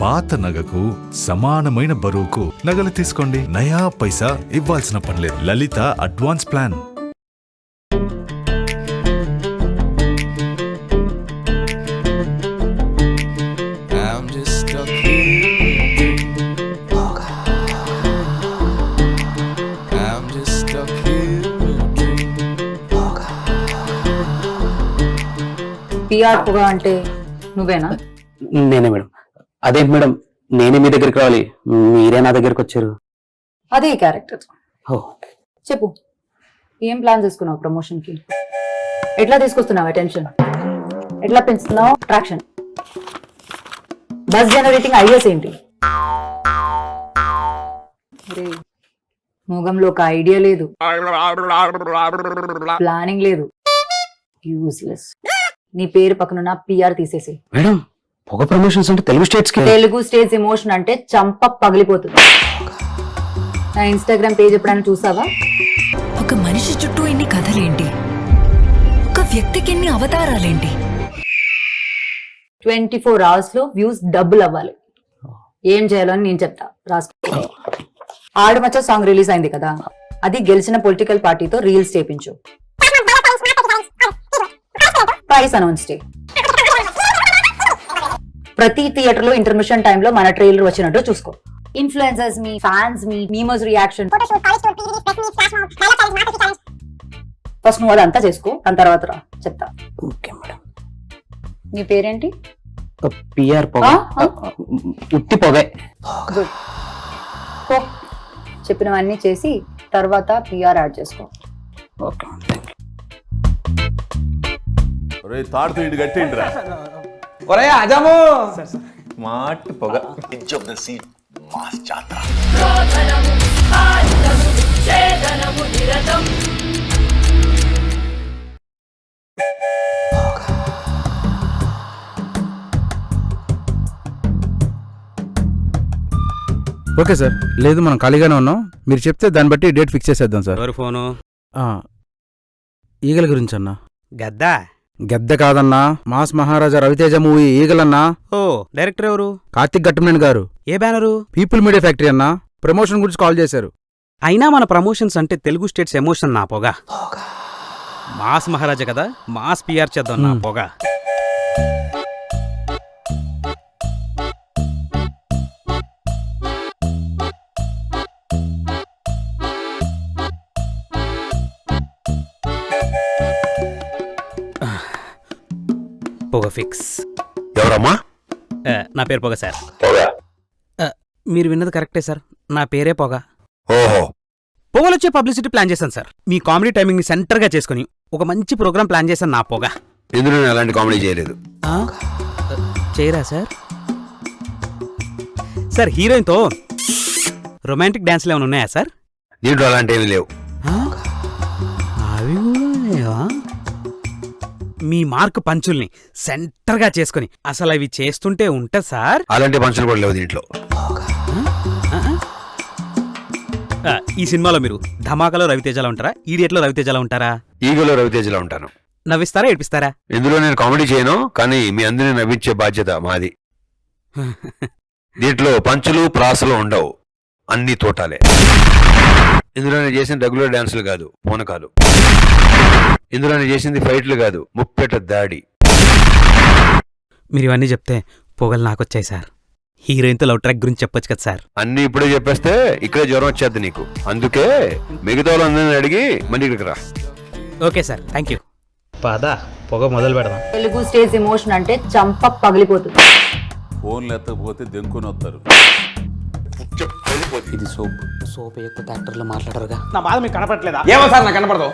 పాత నగకు సమానమైన బరువుకు నగలు తీసుకోండి. నయా పైసా ఇవ్వాల్సిన పనిలేదు. లలిత అడ్వాన్స్ ప్లాన్. పిఆర్ పొగ అంటే నువ్వేనా? నేనే మేడం. అదేంటి మేడం, నేనే మీ దగ్గరికి రావాలి, మీరే నా దగ్గరికి వచ్చారు. అదే క్యారెక్టర్. ఓ చెప్పు, ఏం ప్లాన్ చేసుకున్నావు ప్రమోషన్ కి? ఎట్లా తీసుకొస్తున్నావు అటెన్షన్? ఎట్లా పెంచుతున్నావు అట్రాక్షన్? బస్ జనరేటింగ్ ఐడియాస్ ఏంటి? మోగంలో ఒక ఐడియా లేదు, ప్లానింగ్ లేదు, యూస్లెస్. నీ పేరు పక్కనున్న పిఆర్ తీసేసి. మేడం, పొగ ప్రమోషన్స్ అంటే తెలుగు స్టేట్స్ కి. తెలుగు స్టేట్స్ ఎమోషన్ అంటే చంప పగిలిపోతుంది. నా ఇన్స్టాగ్రామ్ పేజ్ ఎప్పుడైనా చూసావా? ఒక మనిషి చుట్టూ ఎన్ని కథలేంటి, ఒక వ్యక్తికి ఎన్ని అవతారాలేంటి. 24 hours లో వ్యూస్ డబుల్ అవ్వాలి. ఏం చేయాలో అని నేను చెప్తా, రాసుకో. ఆడమచ్చ సాంగ్ రిలీజ్ అయింది కదా, అది గెలిచిన పొలిటికల్ పార్టీతో రీల్స్ చేపించు. ప్రైస్ అనౌన్స్ చేయి. ప్రతి థియేటర్ లో ఇంటర్మిషన్ టైమ్ లో మన ట్రైలర్ వచ్చినట్టు చూసుకో. ఇన్ఫ్లుయెన్సర్స్ మీ, ఫ్యాన్స్ మీ, మీమర్స్ రియాక్షన్. ఫస్ట్ నువ్వు అదంతా చేసుకో, దాని తర్వాత రా చెప్తా. Okay madam. నీ పేరేంటి? పిఆర్ పొగ. ఉత్తి పొగే. గుడ్. చెప్పినవన్నీ చేసి తర్వాత పిఆర్ యాడ్ చేసుకో. ఓకే. తాడుతూ ఇటు కట్టేయండిరా. ఒరే అజాము స్మార్ట్ పొగ. Okay sir. లేదు, మనం ఖాళీగానే ఉన్నాం. మీరు చెప్తే దాన్ని బట్టి డేట్ ఫిక్స్ చేసేద్దాం సార్. ఎవరు ఫోను? ఈగల గురించి అన్నా. గద్దా? గద్ద కాదన్నా, మాస్ మహారాజా రవితేజ మూవీ ఈగలన్నా. ఓ, డైరెక్టర్ ఎవరు? కార్తిక్ ఘట్టమనేని గారు. ఏ బ్యానరు? పీపుల్ మీడియా ఫ్యాక్టరీ అన్నా. ప్రమోషన్ గురించి కాల్ చేశారు. అయినా మన ప్రమోషన్స్ అంటే తెలుగు స్టేట్స్ ఎమోషన్ నా పొగ. మాస్ మహారాజా కదా, మాస్ పిఆర్ చేద్దాం నా పొగ. పొగ ఫిక్స్. ఎవరమ్మా? నా పేరు పొగ సార్. మీరు విన్నది కరెక్టే సార్, నా పేరే పొగ. ఓహో. పొగలొచ్చే పబ్లిసిటీ ప్లాన్ చేశాను సార్. మీ కామెడీ టైమింగ్ ని సెంటర్ గా చేసుకుని ఒక మంచి ప్రోగ్రామ్ ప్లాన్ చేశాను నా పొగ. ఇందులో నేను అలాంటి కామెడీ చేయలేదు. చేయరా సార్? సార్, హీరోయిన్తో రొమాంటిక్ డాన్స్లు ఏమైనా ఉన్నాయా సార్? దీంట్లో అలాంటివి లేవు. అవి కూడా లేవా? మీ మార్క్ పంచుల్ని సెంటర్ గా చేసుకుని అసలు అవి చేస్తుంటే ఉంటా సార్. అలాంటి పంచులు కూడా లేవు దీంట్లో. ఈ సినిమాలో మీరు ధమాకాలో రవితేజలా ఉంటారా, ఈడియట్లో రవితేజలా ఉంటారా? ఈగలో రవితేజలా ఉంటాను. నవ్విస్తారా, ఏడిపిస్తారా? ఇందులో నేను కామెడీ చేయను, కానీ మీ అందరినీ నవ్వించే బాధ్యత మాది. దీంట్లో పంచులు ప్రాసలు ఉండవు, అన్ని తోటాలే. ఇందులో నేను చేసిన రెగ్యులర్ డాన్సులు కాదు, పూనకాలు. ఇందులో నేను చేసింది ఫైట్లు కాదు, ముప్పెట దాడి. మీరు ఇవన్నీ చెప్తే పొగలు నాకొచ్చాయి సార్. హీరోయిన్తో లవ్ ట్రాక్ గురించి చెప్పొచ్చు కదా సార్. అన్ని ఇప్పుడే చెప్పేస్తే ఇక్కడే జ్వరం వచ్చేద్ది నీకు. అందుకే మిగతా వాళ్ళందరినీ అడిగి మళ్ళీ ఇక్కడికి రా. Okay sir, thank you. పదా పొగ మొదలు పెడదాం. తెలుగు స్టేట్స్ ఎమోషన్ అంటే చంప పగిలిపోతుంది. ఫోన్లు ఎత్తకపోతే దెంకుని వస్తారు. ఇది సోప్. సోప్ ఎక్కువ యాక్టర్లు మాట్లాడరుగా. నా బాధ మీకు కనపడలేదా? ఏమో సార్, నాకు కనపడదు.